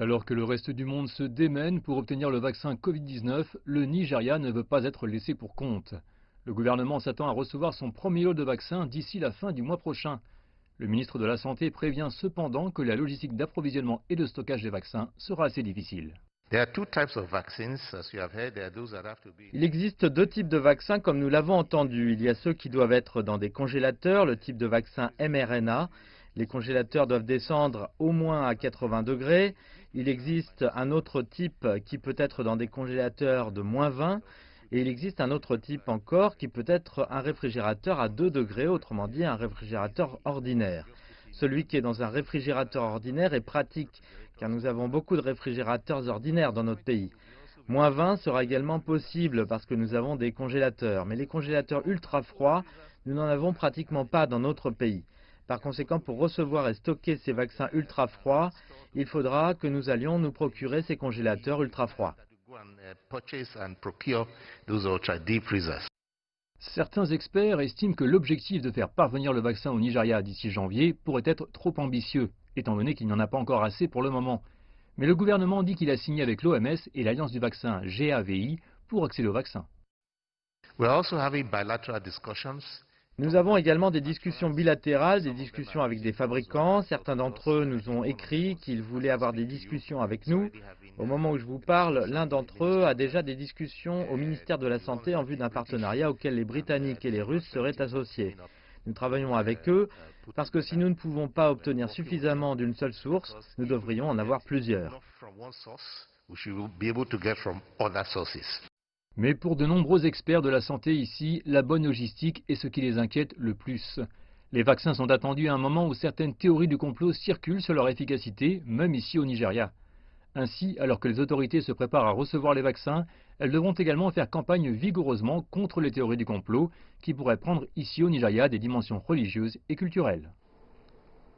Alors que le reste du monde se démène pour obtenir le vaccin Covid-19, le Nigeria ne veut pas être laissé pour compte. Le gouvernement s'attend à recevoir son premier lot de vaccins d'ici la fin du mois prochain. Le ministre de la Santé prévient cependant que la logistique d'approvisionnement et de stockage des vaccins sera assez difficile. Il existe deux types de vaccins comme nous l'avons entendu. Il y a ceux qui doivent être dans des congélateurs, le type de vaccin mRNA. Les congélateurs doivent descendre au moins à 80 degrés. Il existe un autre type qui peut être dans des congélateurs de moins 20. Et il existe un autre type encore qui peut être un réfrigérateur à 2 degrés, autrement dit un réfrigérateur ordinaire. Celui qui est dans un réfrigérateur ordinaire est pratique, car nous avons beaucoup de réfrigérateurs ordinaires dans notre pays. Moins 20 sera également possible parce que nous avons des congélateurs, mais les congélateurs ultra froids, nous n'en avons pratiquement pas dans notre pays. Par conséquent, pour recevoir et stocker ces vaccins ultra froids, il faudra que nous allions nous procurer ces congélateurs ultra froids. Certains experts estiment que l'objectif de faire parvenir le vaccin au Nigeria d'ici janvier pourrait être trop ambitieux, étant donné qu'il n'y en a pas encore assez pour le moment. Mais le gouvernement dit qu'il a signé avec l'OMS et l'Alliance du vaccin GAVI pour accéder au vaccin. Nous avons également des discussions bilatérales, des discussions avec des fabricants. Certains d'entre eux nous ont écrit qu'ils voulaient avoir des discussions avec nous. Au moment où je vous parle, l'un d'entre eux a déjà des discussions au ministère de la Santé en vue d'un partenariat auquel les Britanniques et les Russes seraient associés. Nous travaillons avec eux parce que si nous ne pouvons pas obtenir suffisamment d'une seule source, nous devrions en avoir plusieurs. Mais pour de nombreux experts de la santé ici, la bonne logistique est ce qui les inquiète le plus. Les vaccins sont attendus à un moment où certaines théories du complot circulent sur leur efficacité, même ici au Nigeria. Ainsi, alors que les autorités se préparent à recevoir les vaccins, elles devront également faire campagne vigoureusement contre les théories du complot qui pourraient prendre ici au Nigeria des dimensions religieuses et culturelles.